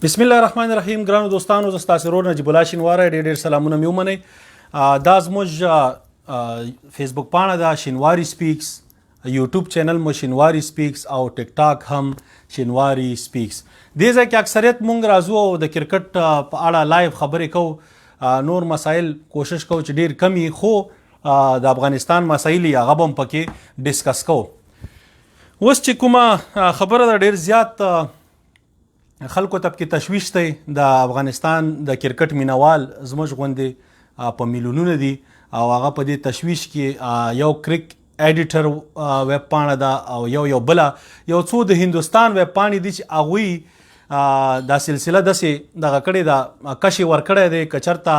بسم الله الرحمن الرحیم. ګرانو دوستانو، زه ستاسو ورور نجیب الله شینواری ډېر سلامونه مې ومنئ. دا زموږ فیسبوک پاڼه ده شینواری سپیکس، یوټیوب چینل مو شینواری سپیکس او ټیک ټاک هم شینواری سپیکس. دې ځای کې اکثریت مونږ راځو او د کرکټ په اړه لایو خبرې کوو. نور مسایل کوشش کوو چې ډېر کم وي، خو د افغانستان مسایل یې هغه به هم پکې ډسکس کوو. اوس چې کومه خبره ده، ډېر زیات خلکو ته پکې تشویش دی. د افغانستان د کرکټ مینوال زموږ غوندې په میلیونونه دي او هغه په دې تشویش کې یو کریک ایډیټر ویب پاڼه ده او یو بله یو څو د هندوستان ویب پاڼې دي چې هغوی دا سلسله داسې دغه کړې ده، کشې ورکړی دی که چېرته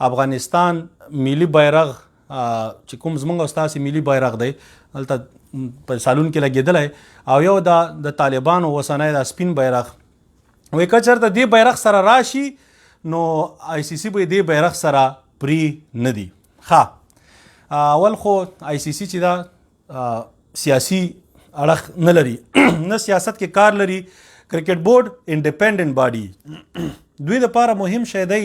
افغانستان ملي بیرغ چې کوم زموږ او ستاسې ملي بیرغ دی هلته په سالون کې لګېدلی او یو د طالبانو اوسنی دا سپین بیرغ، وایي که چېرته دې بیرغ سره راشي نو آی سی سی به دې بیرغ سره پرې نه دي. ښه، اول خو آی سی سی چې دا سیاسي اړخ نه لري نه سیاست کې کار لري. کرکټ بورډ انډیپینډنټ باډي، دوی دپاره مهم شی دی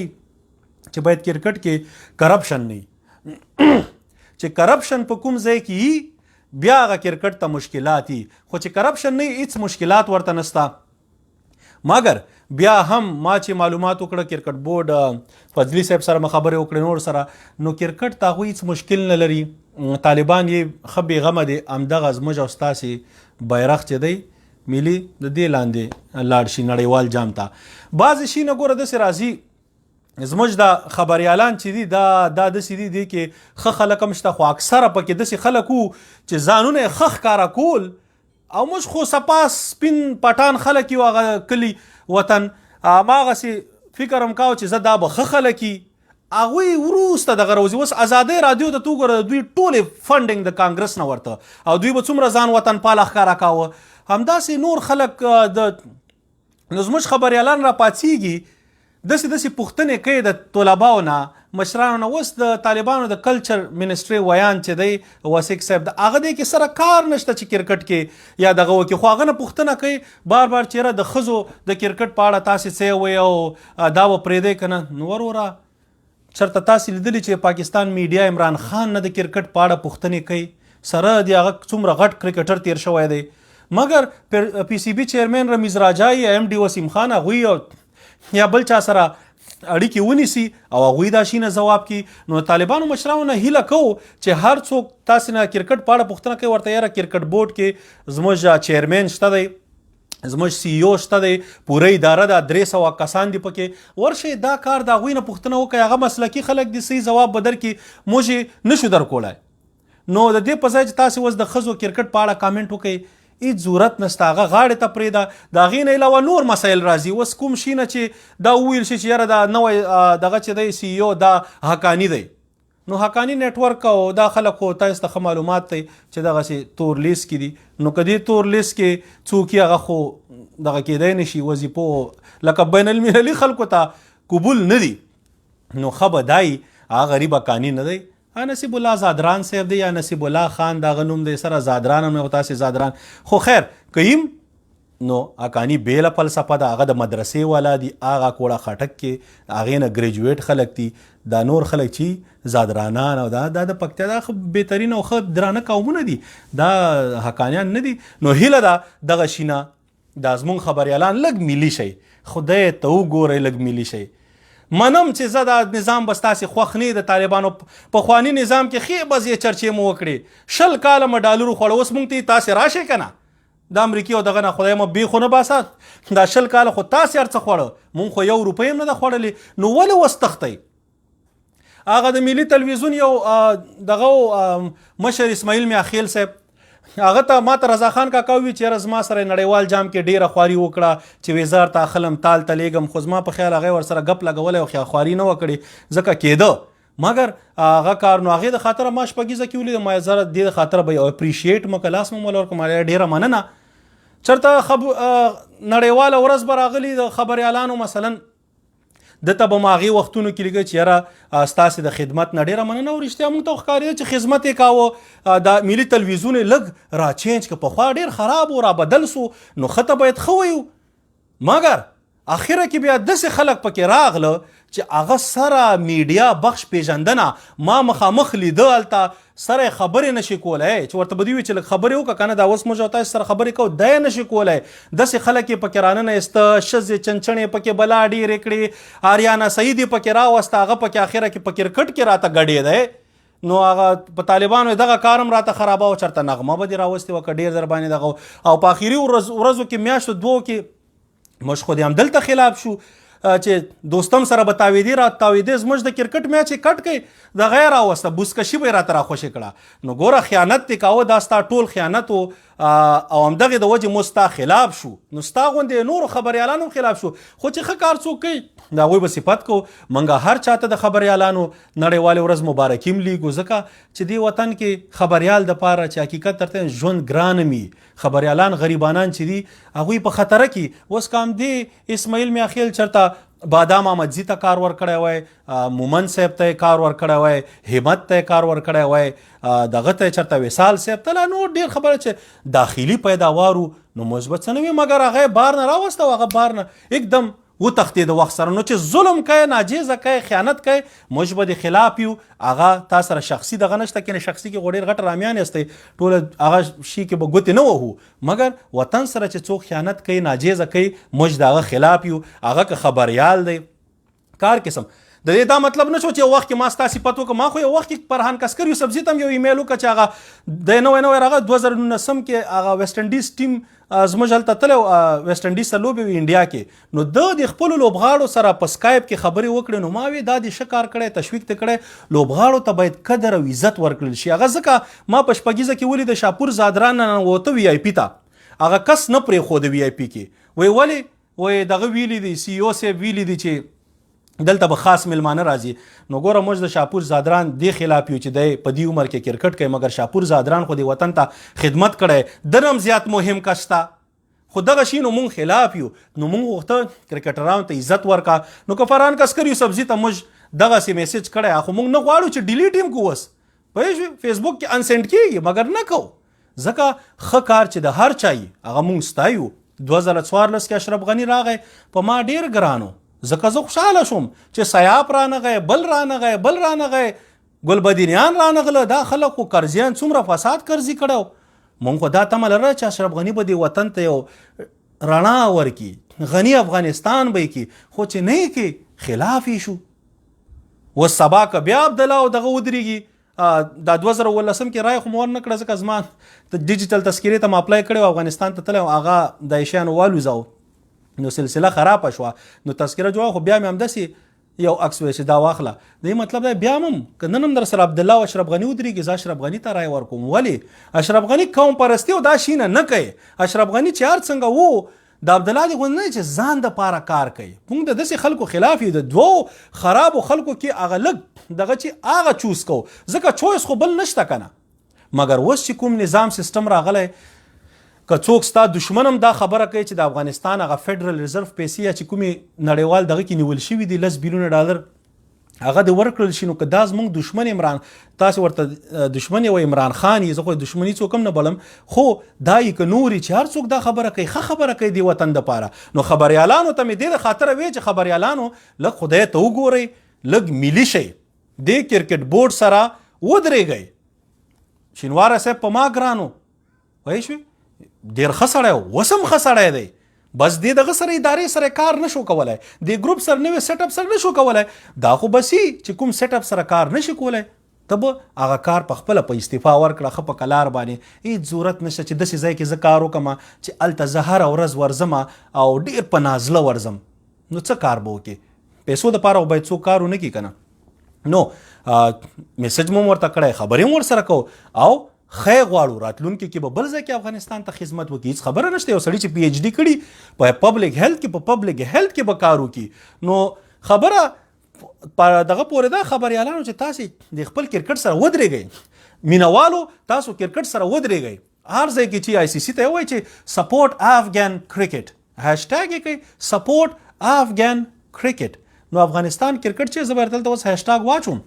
چې باید کرکټ کې کرپشن نه وي. چې کرپشن په کوم ځای کې وي بیا هغه کرکټ ته مشکلات وي، خو چې کرپشن نه وي هېڅ مشکلات ورته نشته. مګر بیا هم ما چې معلومات وکړه کرکټ بورډ فضلي صاحب سره خبرې وکړې نور سره، نو کرکټ ته هغوی هېڅ مشکل نه لري. طالبان یې ښه بېغمه دی، همدغه زموږ او ستاسې بیرغ چې دی ملي د دې لاندې لاړ شي نړیوال جام ته. بعضې شي نه ګوره داسې راځي زموږ د خبریالان چې دي دا داسې دي کې ښه خلک هم شته، خو اکثره پکې داسې خلک وو چې ځانونه یې ښه ښکاره کول او موږ خو سپاس سپین پټان خلک یو هغه کلي وطن. هماغسې فکر هم کاوه چې زه دا به ښه خلک وي، هغوی وروسته دغه راوځي. اوس ازادۍ رادیو ته تو ګوره دوی ټولې فنډینګ د کانګرس نه ورته او دوی به څومره ځان وطن پاله ښکاره کاوه. همداسې نور خلک نو زموږ خبریالان را پاڅېږي داسې پوښتنې کوي د طلباو نه مشرانو نه. اوس د طالبانو د کلچر منسټري ویان چې دی واسق صاحب د هغه دی کې سره کار نشته چې کرکټ کې یا دغه وکړي، خو هغه نه پوښتنه کوي بار چېرې د ښځو د کرکټ په اړه تاسې څه وایئ او دا به پرېږدئ که نه. نو وروره چېرته تاسې لیدلي چې پاکستان میډیا عمران خان نه د کرکټ په اړه پوښتنې کوي، سره د هغه څومره غټ کرکټر تیر شوی دی. مګر پی سی بي چیرمین رمیز راجای یا ایم ډي وسیم خان هغوی یا بل چا سره اړیکې ونیسي او هغوی دا شي نه ځواب کړي. نو طالبانو مشرانو نه هیله کوو چې هر څوک تاسې نه کرکټ په اړه پوښتنه کوي ورته یاره کرکټ بورډ کې زموږ چیرمین شته دی، زموږ سی ای او شته دی، پوره اداره ده، 300 کسان دي پکې، ورشئ دا کار د هغوی نه پوښتنه وکړئ. هغه مسلکي خلک دي، صحیح ځواب به درکړي، موږ یې نشو درکولی. نو د دې په ځای چې تاسې اوس د ښځو کرکټ په اړه کامنټ وکړئ هېڅ ضرورت نشته، هغه غاړې ته پرېږده. د هغې نه علاوه نور مسایل راځي. اوس کوم شي نه چې دا وویل شي چې یاره دا نوی دغه چې دی سی ای او دا حقاني دی، نو حقاني نیټورک او دا خلک خو تاسو ته ښه معلومات دی چې دغسې تور لیست کې دي. نو که دې تور لیست کې څوک هغه خو دغه کېدی نه شي، وظیفو لکه بین المللي خلکو ته قبول نه دي، نو ښه به دا وي هغه غریب حقاني نه دی. نصیب الله زادران صاحب دی یا نصیب الله خان دغه نوم دی، سره زادران هم تاسې زادران، خو خیر کیم نو حقاني بیله فلسفه ده، هغه د مدرسې والا دي، هغه کوړه خټک کې هغې نه ګریجویټ خلک دي. دا نور خلک چې زادرانان او دا د پکتیا دا ښه بهترین او ښه درانه قومونه دي، دا حقانیان نه دي. نو هیله ده دغه شي نه دا زموږ خبریالان لږ ملي شئ، خدای ته وګورئ لږ ملي شئ. منم چې زه دا نظام به ستاسې خوښ نه د طالبانو پخواني نظام کې ښې بزې چرچې مو وکړې، 20 کاله مو ډالرو خوړه، اوس مونږ ته تاسې راشئ که نه د امریکې او دغه نه خدای مو بې خو نه باسه، دا 20 کاله خو تاسې هر څه خوړه، مونږ خو 1 روپۍ هم نه ده خوړلې. نو ولې اوس تښتئ؟ هغه د ملي تلویزیون یو دغه مشر اسماعیل میاخیل صاحب هغه ته ما ته رضا خان کاکا ووي چې یاره زما سره نړیوال جام کې ډېره خواري وکړه چې وزار ته اخلم تال ته لیږم، خو زما په خیال هغې ورسره ګپ لګولی او خواري نه وکړې ځکه کېده. مګر هغه کار نو هغې د خاطره ما شپږیزه کې ولیدم، ما زه دې د خاطره به یو اپریشیټ مو که لاس مو ورکړم، ډېره مننه. چېرته نړیواله ورځ به راغلي د خبریالانو مثلا دته به ما هغې وختونو کې لیږه چې یاره ستاسې د خدمت نه ډېره مننه، او رښتیا موږ ته ښکارېده چې خدمت یې کاوه. د ملي تلویزیون یې لږ را چینج که پخوا ډېر خراب و را بدل سو، نو ښه ته باید ښه ویو. مګر اخره کې بیا داسې خلک پکې راغله چې هغه سره میډیا بخش پیژندنه ما مخامخ لیده هلته سره خبرې نشي کولی چې ورته به دوی وي چې لږ خبرې وکړه که نه دا اوس موږ او تاسو سره خبرې کوو دی نشي کولی داسې خلک یې پکې راننه ایسته ښځې چنچڼې پکې بلا ډېرې کړې آریانا سعید یې پکې راوسته هغه پکې اخره کې په کرکټ کې راته ګډېدی نو هغه په طالبانو دغه کارم راته خرابه و چېرته نغمه به دې راوستې وه که ډېر در باندې دغه او په آخري ورځو کې میاشتو دوو کې موږ خو دې همدلته خلاف شو چې دوستم سره به تاویدې زموږ د کرکټ میچ یې کټ کړئ د غیر راوسته بوسکشي به یې راته راخوشې کړه نو ګوره خیانت دې کاوه دا ستا ټول خیانت و او همدغې د وجې موږ ستا خلاف شو نو ستا غوندې نورو خبریالانو هم خلاف شو خو چې ښه کار څوک کوي د هغوی به صفت کوو موږ هر چاته د خبریالانو نړیوالې ورځ مبارکي هم لیږو ځکه چې دې وطن کې خبریال دپاره چې حقیقت درته ژوند ګران وي خبریالان غریبانان چې دي هغوی په خطره کې اوس که همدې اسماعیل میاخیل چېرته بادام احمدزي ته کار ورکړی وای مومن صاحب ته کار ورکړی وای همت ته کار ورکړی وای دغه ته چېرته وصال صاحب ته لا نور ډېر خبره چې داخلي پیداوارو نو مثبت څه نه وي مګر هغه بار نه راوسته او هغه بار نه एकदम وتښتې د وخت سره نو چې ظلم کوي ناجیزه کوي خیانت کوي موږ به د خلاف یو هغه تا سره شخصي دغه نشته کې شخصي کې غوډیر غټ رامیان یاستئ ټول هغه شي کې به ګوتې نه وهو مګر وطن سره چې څوک خیانت کوي ناجیزه کوي موږ د هغه خلاف یو هغه که خبریال دی کار قسم د دې دا مطلب نه شو چې یو وخت کې ما ستا صفت وکړه ما خو یو وخت کې فرحان کسکر یوسفزي ته هم یو ایمیل وکړه چې هغه د نوی راغی 2019 کې هغه ویسټ انډیز ټیم زموږ هلته تللی ویسټ انډیز سره لوبې وي انډیا کې نو د خپلو لوبغاړو سره په سکایپ کې خبرې وکړې نو ما وی دا دې ښه کار کړی تشویق ته کړی لوبغاړو ته باید قدر او عزت ورکړل شي هغه ځکه ما په شپږیزه کې ولید شاپور زادران ننوته وی آی پي ته هغه کس نه پرېښوده وی آی پي کې وی ولې وی دغه ویلی دی سی او صاحب ویلی دی چې دلته به خاص ملمانه راځي نو ګوره موږ د شاپور زادران دې خلاف یو چې دی په دې عمر کې کرکټ کوي مګر شاپور زادران خو دې وطن ته خدمت کړی د نم زیات مهم کس شته خو دغه شي نو مونږ خلاف یو نو مونږ غوښته کرکټرانو ته عزت ورکا نو که فرحان کسکر یوسفزي ته موږ دغسې میسج کړی خو مونږ نه غواړو چې ډیلیټ هم کوو اوس پوه شوې فیسبوک کې انسینډ کېږي مګر نه کوو ځکه ښه کار چې د هر چا یي هغه مونږ ستایو 2014 کې اشرف غني راغی په ما ډېر ګرانو ځکه زه خوشحاله شوم چې سیاپ رانغی بل رانغی ګلبدینیان رانغله دا خلک خو کرزیان څومره فساد کرزي کړی مونږ خو دا تمه لرله چې اشرف غني به دې وطن ته یو رڼا ورکړي غني افغانستان به یې کړي خو چې نه یې کړي خلاف یې شو اوس سبا که بیا عبدالله او دغه ودرېږي دا 2019 کې رای خو مو ورنه کړه ځکه زما د ډیجیټل تذکرې ته م اپلای کړی و افغانستان ته تللی هغه د ایشیانو والوځاو نو سلسله خرابه شوه نو تذکره جوړه خو بیا مې همداسې یو عکس وی چې دا واخله دې مطلب دی بیا هم که نن هم در سره عبدالله او اشرف غني ودرېږي زه اشرف غني ته رای ورکوم ولې اشرف غني قوم پرستي او دا شینه نه کوي اشرف غني چې هر څنګه و د عبدالله دې غوندې نه چې ځان دپاره کار کوي موږ د داسې خلکو خلاف یو د دوو خرابو خلکو کې هغه لږ دغه چې هغه چوز کوو ځکه چویس خو بل نشته که نه مګر اوس چې کوم نظام سیستم راغلی که څوک ستا دشمن هم دا خبره کوي چې د افغانستان هغه فیډرل ریزرو پیسې یا چې کومې نړیوال دغه کې نیول شوي دي 10 بیلیونه ډالر هغه د ورکړل شي نو که دا زموږ دشمن عمران تاسو ورته دشمن یو عمران خان یې زه خو دشمني څوک هم نه بلم خو دا یې که نوري چې هر څوک دا خبره کوي ښه خبره کوي د وطن دپاره نو خبریالانو ته مې دې د خاطره وی چې خبریالانو لږ خدای ته وګورئ لږ ملي شئ د کرکټ بورډ سره ودرېږئ شینواره صاحب په ما ګرانو وایي شوې ډېر ښه سړی اوس هم ښه سړی دی بس دې دغه سره ادارې سره کار نشو کولی د ګروپ سره نوې سیټ اپ سره نشو کولی دا خو بس چې کوم سیټ اپ سره کار نشي کولی ته به هغه کار په خپله په استعفا ورکړه ښه په کلار باندې هېڅ ضرورت نشته چې داسې ځای کې زه کار وکړم چې هلته زه هره ورځ ورځم او ډېر په نازله ورځم نو څه کار به وکړې پیسو دپاره باید څوک کار ونه کړي که نه نو میسج مو ورته کړی خبرې هم ورسره کوو او خیر غواړو راتلونکي کې به بل ځای کې افغانستان ته خدمت وکړي هېڅ خبره نشته یو سړي چې پی ایچ ډي کړي په پبلک هیلث کې په پبلک هیلث کې به کار وکړي نو خبره دغه پورې ده خبریالانو چې تاسې د خپل کرکټ سره ودرېږئ مینوالو تاسو کرکټ سره ودرېږئ هر ځای کې چې آی سی سی ته وایي چې سپورټ افغان کرکټ هیشټاګ یې کوي سپورټ افغان کرکټ نو افغانستان کرکټ چې زه به دلته اوس هیشټاګ واچوم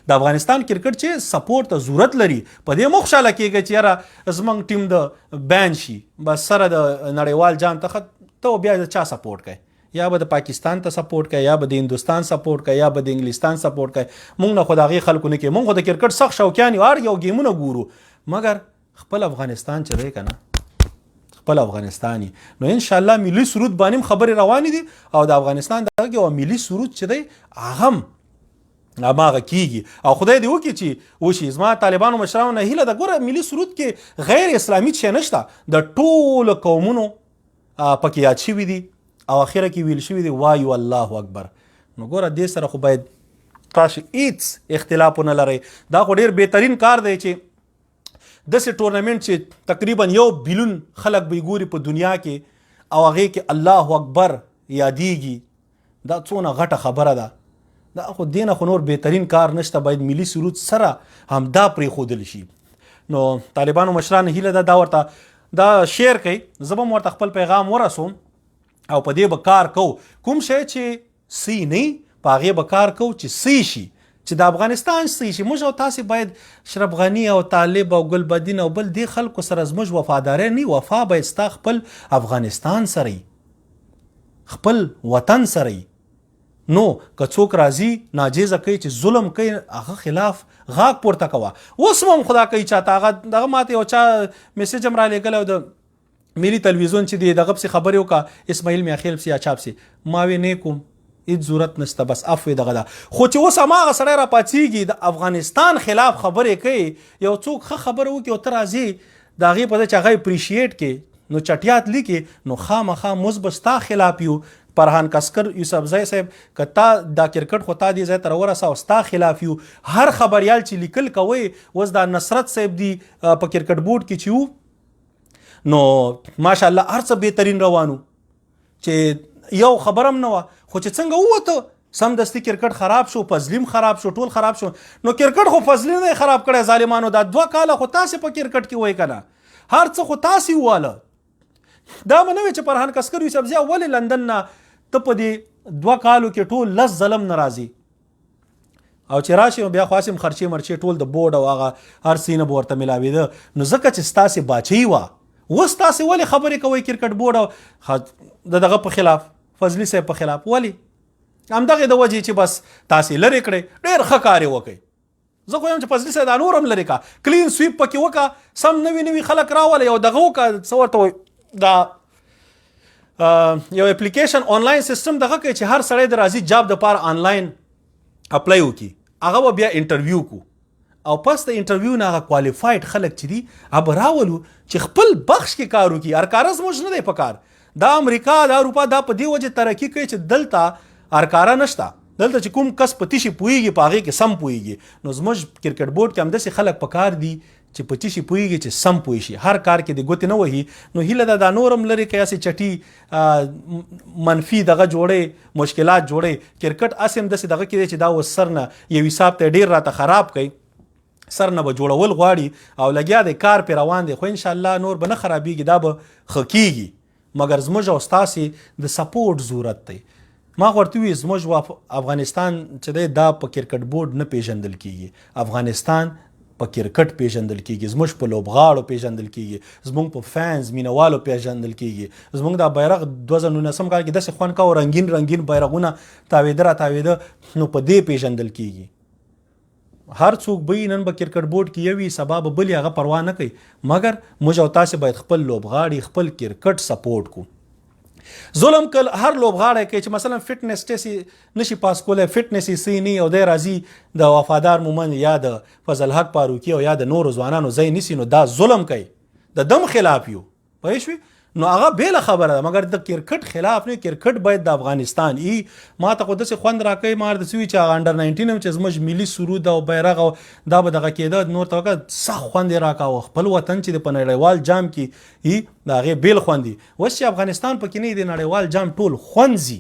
د افغانستان کرکټ چې سپورټ ته ضرورت لري په دې مو خوشحاله کېږئ چې یاره زموږ ټیم د بین شي بس سره د نړیوال جام ته بیا د چا سپورټ کوي یا به د پاکستان ته سپورټ کوي یا به د هندوستان سپورټ کوي یا به د انګلستان سپورټ کوي. مونږ نه خو د هغې خلکو نه کوي. مونږ خو د کرکټ سخت شوقیان یو، هر یو ګیمونه ګورو، مګر خپل افغانستان چې دی که نه، خپل افغانستان نو انشاءالله ملي سرود باندې هم خبرې روانې دي او د افغانستان دغه یو ملي سرود چې دی هغه هم هماغه کیږي او خدای دې وکړي چې وشي. زما طالبانو مشرانو نه هیله ده، ګوره ملي سرود کې غیر اسلامي شی نشته، د ټولو قومونو پکې یاد شوي دي او اخره کې ویل شوي دي وایو الله اکبر. نو ګوره دې سره خو باید تاسو هیڅ اختلاف ونه لرئ. دا خو ډېر بهترین کار دی چې داسې ټورنمنټ چې تقریبا 1 بلیون خلک به یې ګوري په دنیا کې او هغې کې الله اکبر یادیږي، دا څونه غټه خبره ده. دا خو دینه خو نور بهترین کار نشته، باید ملي سرود سره همدا پرېښودل شي. نو طالبانو مشران هیله ده دا ورته دا شیر کوي، زه به هم ورته خپل پیغام ورسوم او په دې به کار کوو. کوم شی چې سی نه په هغې به کار کوو چې سی شي، چې د افغانستان سی شي. موږ او تاسې باید اشرف غني او طالب او ګلبدین او بل دې خلکو سره زموږ وفاداري نه، وفا باید ستا خپل افغانستان سره خپل وطن سره. نو که څوک راځي ناجیزه کوي چې ظلم کوي هغه خلاف غاږ پورته کوه. اوس هم خدا کوي چاته هغه دغه ماته یو چا میسیج هم رالیږلی او د ملي تلویزیون چې دی دغه پسې خبرې وکړه اسماعیل میاخیل پسې یا چا پسې، ما وی نه کوم، هېڅ ضرورت نشته، بس عفو دغه ده. خو چې اوس هماغه سړی راپاڅېږي د افغانستان خلاف خبرې کوي، یو څوک ښه خبره وکړي او ته راځې د هغې په ځای چې هغه اپریشیټ کړي نو چټیات لیکي، نو خامخا موږ به ستا خلاف یو. فرحان کسکر یوسفزی صاحب که تا دا کرکټ خو تا دې ځای ته راورسه او ستا خلاف یو. هر خبریال چې لیکل کوئ، اوس دا نصرت صاحب دی په کرکټ بورډ کې چې وو نو ماشاءالله هر څه بهترین روانو، چې یو خبر هم نه وه، خو چې څنګه ووته سمدستي کرکټ خراب شو، فضلیم خراب شو، ټول خراب شو. نو کرکټ خو فضلي نه خراب کړی ظالمانو، دا 2 کاله خو تاسې په کرکټ کې وایي که نه، هر څه خو تاسې وواله. دا به نه وي چې فرحان کسکر یوسفزی ولې لندن نه ته په دې 2 کالو کې ټول 10 ظلم نه راځي او چې راشي بیا خو هسې خرچې مرچې ټول د بورډ او هغه هر څه نه به ورته میلاوېده. نو ځکه چې ستاسې باچۍ وه، اوس تاسې ولې خبرې کوئ کرکټ بورډ او د دغه په خلاف، فضلي صاحب په خلاف؟ ولې؟ همدغې د وجې چې بس تاسې لرې کړئ، ډېر ښه کار یې وکئ. زه خو یم چې فضلي صاحب دا نور هم لرې کا، کلین سویپ پکې وکړه، سم نوي خلک راوله، یو دغه وکړه څه ورته وایي دا یو اپلیکیشن آنلاین سیستم دغه کوي چې هر سړی د راځي جاب دپاره آنلاین اپلای وکړي، هغه به بیا انټرویو کو او پس د انټرویو نه هغه کوالیفاید خلک چې دي هغه به راولو چې خپل بخش کې کار وکړي. هرکاره زموږ نه دی په کار. دا امریکا دا اروپا دا په دې وجه ترقي کوي چې دلته هرکاره نشته، دلته چې کوم کس په تیشي پوهېږي په هغې کې سم پوهېږي. نو زموږ کرکټ بورډ کې همداسې خلک په کار دي چې په تیشي پوهېږي چې سم پوه شي، هر کار کې د ګوتې نه وهي. نو هیله ده دا نور هم لرې که هسې چټي منفي دغه جوړی مشکلات جوړی. کرکټ هسې هم داسې دغه کې دی چې دا اوس سر نه یو حساب ته ډېر راته خراب کوي، سر نه به جوړول غواړي او لګیا دی کار پې روان دی، خو انشاءالله نور به نه خرابېږي، دا به ښه کېږي. مګر زموږ او ستاسې د سپورټ ضرورت دی. ما ورته وی زموږ افغانستان چې دی دا په کرکټ بورډ نه پیژندل کېږي، افغانستان په کرکټ پیژندل کېږي، زموږ په لوبغاړو پیژندل کېږي، زموږ په فینز مینوالو پیژندل کېږي. زموږ دا بیرغ 2019 کال کې داسې خوند کاوه، رنګین رنګین بیرغونه تاوېده را تاوېده، نو په دې پیژندل کېږي. هر څوک به نن به کرکټ بورډ کې یوي سبا به بلې هغه پروا نه کوي، مګر موږ او تاسې باید خپل لوبغاړي خپل کرکټ سپورټ کو. ظلم کل هر لوبغاړی کوي چې مثلا فټنس ټیسټ نشي پاس کولی، فټنس یې صحیح نه او دی راځي د وفادار مومند یا د فضل حق فاروقي او یا د نورو ځوانانو ځای نیسي، نو دا ظلم کوي، د دم خلاف یو. پوه شوې؟ نو هغه بیله خبره ده، مګر د کرکټ خلاف نه. کرکټ باید د افغانستان ای. ما ته خو داسې خوند راکوي، ما ورته څه وي چې هغه انډر 19 هم چې زموږ ملي سرود او بیرغ او دا به دغه کېده، نور ته وکړه سخت خوند یې راکاوه. خپل وطن چې د په نړیوال جام کې ای د هغې بیل خوند وي. اوس چې افغانستان پکې نه وي د نړیوال جام ټول خوند ځي.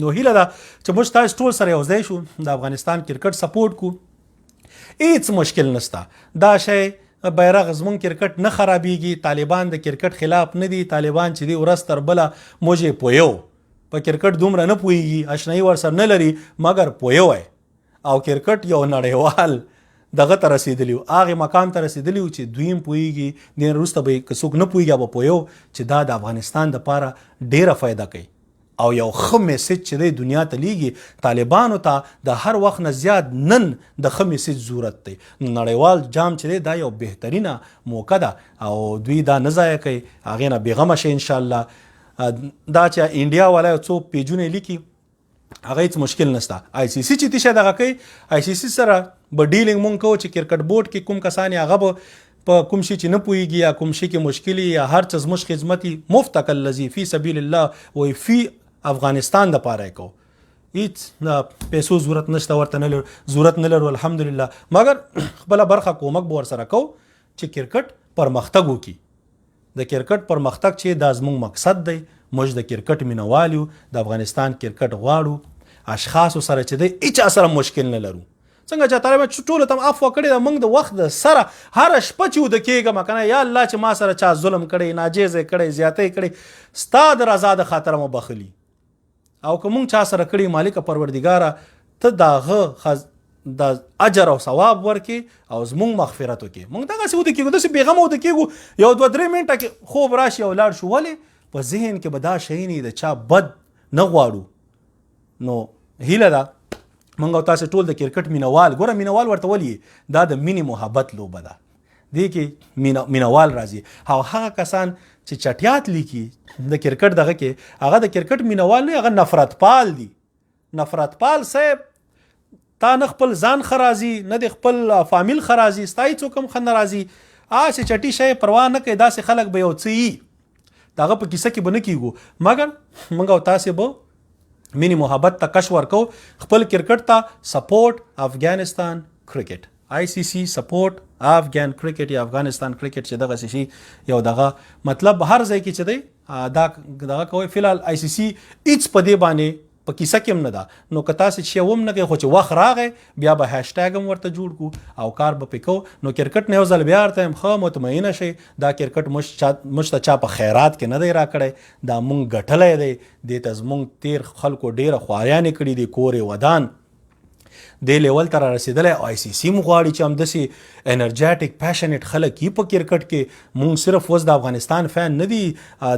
نو هیله ده چې موږ تاسو ټول سره یو ځای شو، د افغانستان کرکټ سپورټ کو، هېڅ مشکل نشته. دا شی بیرغ زمون کرکټ نه خرابېږي، طالبان د کرکټ خلاف نه دي. طالبان چې دی ورځ تر بله موږ یې پویو، په کرکټ دومره نه پوهېږي، اشنایي ورسره نه لري، مګر پویو او کرکټ یو نړیوال دغه ته رسېدلی و، هغې مقام ته رسېدلی و چې دوی هم پوهېږي، دې وروسته به که څوک نه پوهېږي به پویو چې دا د افغانستان دپاره ډېره فایده کوي. او یو ښه میسج چې دی دنیا ته لیږي طالبانو ته د هر وخت نه زیات نن د ښه میسج ضرورت دی. نړیوال جام چې دی دا یو بهترینه موقع ده او دوی دا نه ضایع کوي، هغې نه بېغمه شي انشاءالله. دا چې انډیا والا یو څو پیجونه لیکي هغه هیڅ مشکل نشته. آی سی سی چې تیشه دغه کوي، آی سی سی سره به ډیلینګ مونږ کوو چې کرکټ بورډ کې کوم کسان هغه به په کوم شي چې نه پوهېږي یا کوم شي کې مشکل یا هر څه زموږ خدمتي مفتک الذي فی سبیل الله وایي فی افغانستان دپاره یې کوو. هیڅ د پیسو ضرورت نشته، ورته ضرورت نه لرو الحمدلله، مګر خپله برخه کومک به ورسره کوو چې کرکټ پرمختګ وکړي. د کرکټ پرمختګ چې دا زموږ مقصد دی. موږ د کرکټ مینوال یو، د افغانستان کرکټ غواړو، اشخاصو سره چې دی هیچا سره مشکل نه لرو. څنګه چې طالبان ټولو ته عفوه کړې ده، موږ د وخت د سره هره شپه چې وده کېږم که نه یا الله چې ما سره چا ظلم کړی، ناجیز یې کړی، زیاتی کړی، ستا د رضا د خاطره مو بخلي. او که موږ چا سره کړي مالکه پروردګاره ته د هغه د اجر او ثواب ورکې او زمونږ مغفرت وکړي. موږ دغسې وده کېږو، داسې بېغمه وده کېږو، یو 2-3 منټه کې خوب راشي او لاړ شو. ولې؟ په ذهن کې به دا شی نه د چا بد نه غواړو. نو هیله ده موږ او تاسې ټول د کرکټ مینوال، ګوره مینوال ورته ولې دا د مینې محبت لوبه ده، دې کې مینوال راځي. او هغه کسان چې چټیات لیکي د کرکټ دغه کې، هغه د کرکټ مینوال نه، هغه نفرت پال دي. نفرت پال صاحب تا نه خپل ځان خرازي، نه د خپل فامیل خرازي، ستا هېڅوک هم ښه نه راځي. چې چټي شی پروا نه کوي، داسې خلک به یو څه یي، د هغه په کیسه کې به نه کېږو. مګر موږ او تاسې به مینې محبت ته کش ورکو، خپل کرکټ ته سپورټ افغانستان کرکټ، آی سی سی سپورټ افغان کرکټ یا افغانستان کرکټ چې دغسې شي یو دغه مطلب هر ځای کې چې دی دا دغه کوئ. فی الحال آی سی سی هېڅ په دې باندې په کیسه کې هم نه ده. نو که تاسې چې هم نه کوئ، خو چې وخت راغی بیا به هیشټیګ هم ورته جوړ کړو او کار به پرې کوو. نو کرکټ نه یو ځل بیا ورته یم ښه مطمئنه شئ دا کرکټ موږ ته چا په خیرات کې نه دی راکړی، دا موږ ګټلی دی. دې ته زموږ تیر خلکو ډېره خواریانې کړي دي، کورې ودان دې لیول ته را رسېدلی. آی سی سی م غواړي چې همداسې انرجیټک پیشنیټ خلک یي په کرکټ کې. مونږ صرف اوس د افغانستان فین نه دي،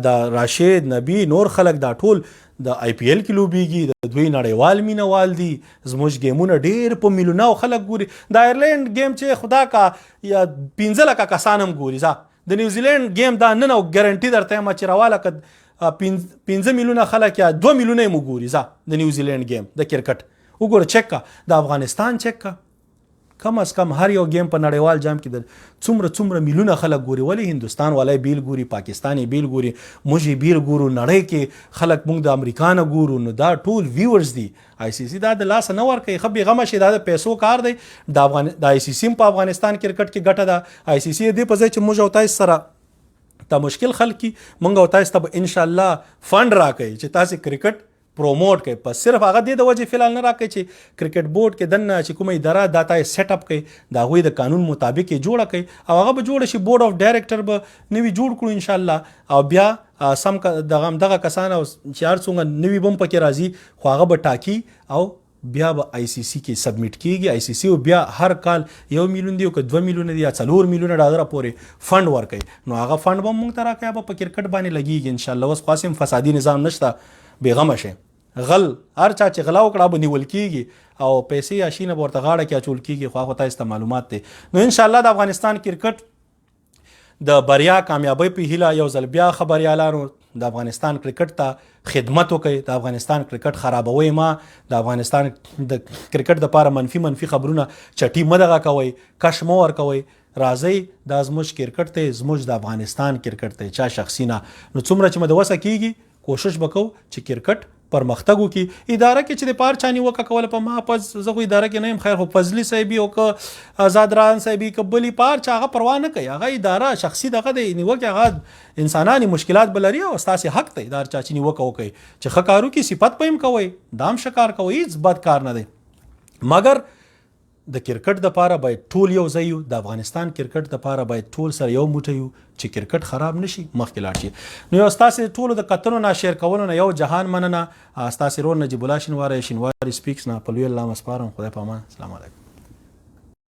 د راشد نبی نور خلک دا ټول د آی پی ایل کې لوبېږي، د دوی نړیوال مینوال دي. زموږ ګیمونه ډېر په میلیونو خلک ګوري. د آیرلینډ گیم چې خدا کا یا 15 لکه کسان هم ګوري. د نیوزیلینډ گیم دا نن او ګارنټي درته یم چې راواله که 15 میلیونه خلک یا 2 میلیونه یې مو ګوري د نیوزیلینډ گیم د کرکټ. وګوره چک کا د افغانستان چک کا، کم از کم هر یو گیم په نړیوال جام کې د څومره میلیونه خلک ګوري. ولې هندوستان والای بیل ګوري، پاکستان بیل ګوري، موږ یې بیل ګورو، نړۍ کې خلک موږ د امریکا نه ګورو. نو دا ټول ویورز دي. آی سی سی دا د لاسه نه ورکوي، ښه بېغمه شي، دا د پیسو کار دی. د آی سی سی په افغانستان کرکټ کې ګټه ده. آی سی سی دې په ځای چې موږ او تاسې سره دا مشکل خلک کی، موږ او تاسې ته به انشاءالله فنډ راکوي چې تاسې کرکټ پروموټ کوي. پس صرف هغه دې د وجې فی الحال نه راکوي چې کرکټ بورډ کې دننه چې کومه اداره دا ته یې سیټ اپ کوي، د هغوی د قانون مطابق یې جوړه کوي او هغه به جوړه شي. بورډ اف ډایرکټر به نوي جوړ کړو انشاءالله، او بیا سم دغه کسان او چې هر څومره نوي به هم پکې راځي، خو هغه به ټاکي او بیا به آی سی سی کې سبمیټ کیږي. آی سی سی بیا هر کال 1 میلیون دی او که 2 میلیونه دی یا 4 میلیونه ډالر پورې فنډ ورکوي. نو هغه فنډ به موږ ته راکوي، به په کرکټ باندې لګیږي انشاءالله. اوس خاص هم فسادي نظام نشته، بېغمه شئ. غل هر چا چې غلا وکړه به نیول کېږي او پیسې یا شي نه به ورته غاړه کې اچول کېږي. خو هغه تاسو ته معلومات دی. نو انشاءالله د افغانستان کرکټ د بریا کامیابۍ په هیله یو ځل بیا خبریالانو د افغانستان کرکټ ته خدمت وکړي. د افغانستان کرکټ خرابوي ما، د افغانستان د کرکټ دپاره منفي خبرونه چټي مه دغه کوئ، کش مه ورکوئ. راځئ دا زموږ کرکټ دی، زموږ د افغانستان کرکټ دی، چا شخصي نه. نو څومره چې مو د وسه کېږي کوشش وکړو چې کرکټ پرمختګ وکړي. اداره کې چې د پار چا نیوکه کوله په ما پز زه خو اداره کې نه یم، خیر خو فضلي صاحبي او که آزادران صاحبي که بلې پار چا هغه پروا نه کوي، هغه اداره شخصي دغه دی نیوکې، هغه انساناني مشکلات به لري او ستاسې حق دی دا چا چې نیوکه وکړي چې ښه کار وکړي، صفت به هم کوئ، دا هم ښه کار کوئ، هېڅ بد کار نه دی. مګر د کرکټ دپاره باید ټول یو ځای یو، د افغانستان کرکټ دپاره باید ټول سره یو موټی یو چې کرکټ خراب نشي، مخکې لاړ شي. نو یو ستاسې ټولو د کتنو نه شیر کولو نه یو جهان مننه. ستاسې رور نجیب الله شینواری، شینواری سپیکس نه په لوی الله مسپارم. خدای په امان. السلام علیکم.